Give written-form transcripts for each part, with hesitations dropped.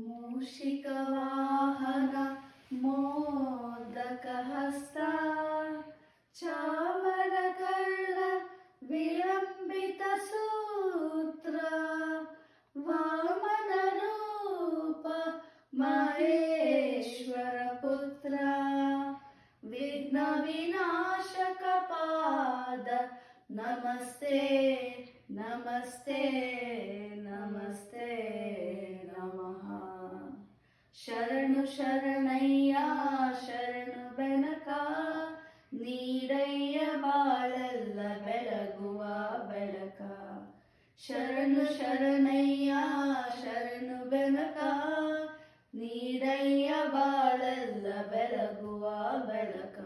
ಮೂಷಿಕವಾಹನ ಮೋದಕಹಸ್ತ ಚಾಮರಕರ್ಣ ವಿಲಂಬಿತ ಸೂತ್ರ ವಾಮನ ರೂಪ ಮಹೇಶ್ವರ ಪುತ್ರ ವಿಘ್ನ ವಿನಾಶಕ ಪಾದ ನಮಸ್ತೆ ನಮಸ್ತೆ ನಮಸ್ತೆ ನಮಃ. ಶರಣು ಶರಣಯ್ಯ ಶರಣು ಬೆನಕ ನೀಡಯ್ಯ ಬಾಳಲ್ಲ ಬೆಳಗುವ ಬೆಳಕ. ಶರಣು ಶರಣಯ್ಯ ಶರಣು ಬೆನಕ ನೀಡಯ್ಯ ಬಾಳಲ್ಲ ಬೆಳಗುವ ಬೆಳಕ.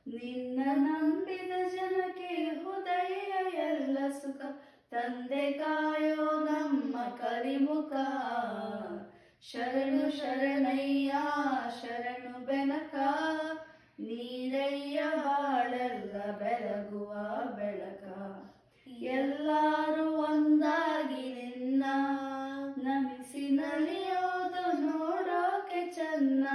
ನಿನ್ನ ನಂಬಿದ ಜನಕ್ಕೆ ಹೃದಯ ಎಲ್ಲ ಸುಖ ತಂದೆ ಕಾಯೋ ನಮ್ಮ ಕರಿಮುಖ. ಶರಣು ಶರಣಯ್ಯ ಶರಣು ಬೆನಕ ನೀಡಯ್ಯ ಬಾಳಲ್ಲ ಬೆಳಗುವ ಬೆಳಕ. ಎಲ್ಲರೂ ಒಂದಾಗಿ ನಿನ್ನ ನಮಿಸಿ ನಲಿಯೋದು ನೋಡೋಕೆ ಚೆನ್ನ.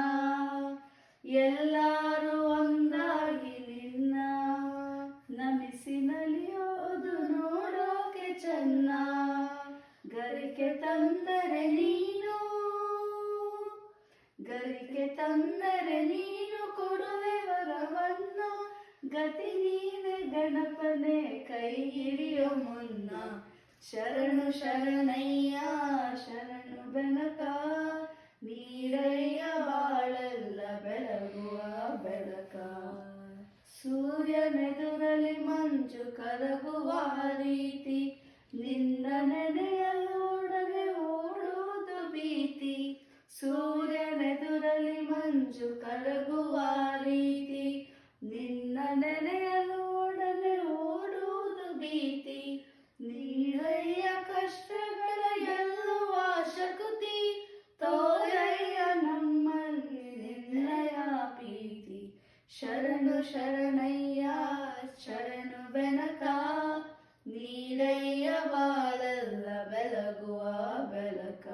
ಎಲ್ಲರೂ ಒಂದಾಗಿ ನಿನ್ನ ನಮಿಸಿ ನಲಿಯೋದು ನೋಡೋಕೆ ಚೆನ್ನ. ಗರಿಕೆ ತಂದರೆ ನೀನು ಗರಿಕೆ ತಂದರೆ ನೀನು ಕೊಡುವೆ ವರವನ್ನ. ಗತಿ ನೀನೆ ಗಣಪನೆ ಕೈ ಹಿಡಿಯೋ ಮುನ್ನ. ಶರಣು ಶರಣಯ್ಯ ಶರಣು ಬೆನಕ ನೀರಯ್ಯ ಬಾಳಲ್ಲ ಬೆಳಗುವ ಬೆಳಕ. ಸೂರ್ಯನೆದುರಲಿ ಮಂಜು ಕರಗುವ ರೀತಿ ನಿನ್ನ ನೆನೆಯಲೋಡನೆ ಓಡುವುದು ಭೀತಿ. ಸೂರ್ಯನೆದುರಲಿ ಮಂಜು ಕರಗುವ ರೀತಿ ನಿನ್ನ ನೆನೆಯಲೋಡನೆ ಓಡುವುದು ಭೀತಿ. ನೀರಯ್ಯ ಕಷ್ಟಗಳ ಗೆಲ್ಲುವ ಶಕ್ತಿ ತೋರಯ್ಯ ನಮ್ಮಲ್ಲಿ ನಿನ್ನಯ ಪ್ರೀತಿ. ಶರಣು ಶರಣಯ್ಯ ಶರಣು ಬೆನಕ ನೀಡಯ್ಯ ಬಾಳಲ್ಲ ಬೆಳಗುವ ಬೆಳಕ.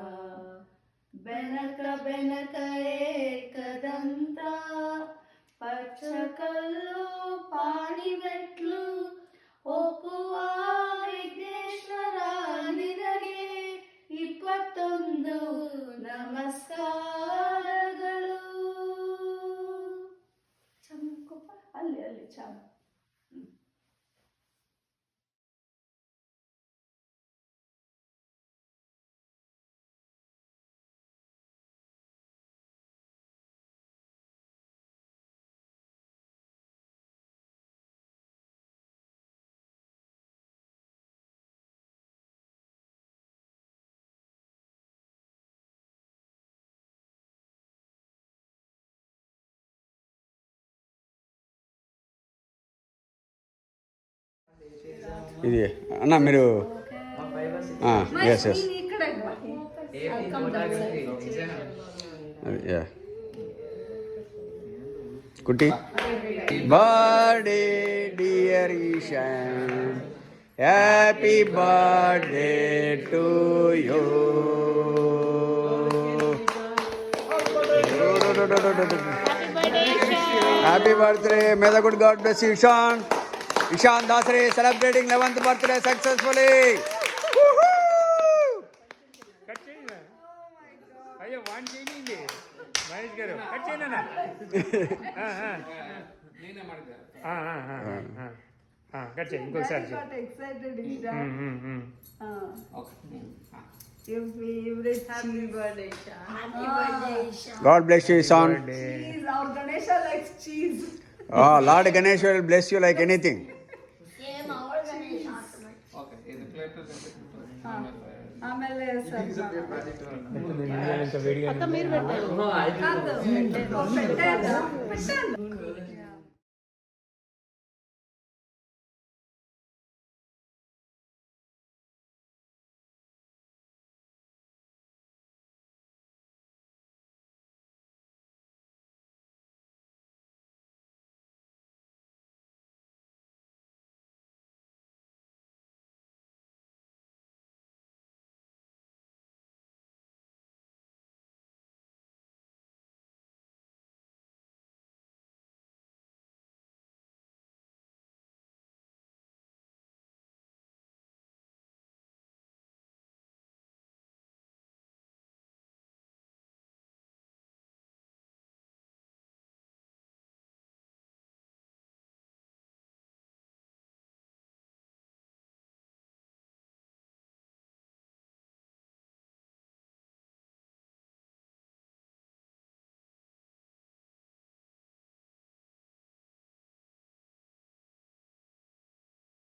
ಬೆನಕ ಬೆನಕ ಏಕದಂತ ಪಚ್ಚಕಲ್ಲು ಪಾಣಿಮೆಟ್ಲು ಒಪ್ಪುವ ವಿಘ್ನೇಶ್ವರ ನಿನಗೆ 21 ನಮಸ್ಕಾರಗಳು. ಚಮಕಪ್ಪ ಅಲ್ಲಿ ಅಲ್ಲಿ ಚಮ. ఇది అన్న మీరు ఎస్ ఎస్ కుట్టి. Birthday dear Ishan, happy birthday to you. Happy birthday. May the good God bless you Ishan. Ishan Dasre celebrating 11th birthday successfully. Cut cheyna. Ayya one cheyni manage karo. Cut cheyna na. Neena madida. Cut chey. Inko sir. Got excited Ishan. Okay. Your favorite. Happy birthday Ishan. Happy birthday Ishan. God bless you Ishan. Cheese. Our Ganesha likes cheese. Oh, Lord Ganesh will bless you like anything. ಆಮೇಲೆ ಅಕ್ಕ మీరు పెట్టారు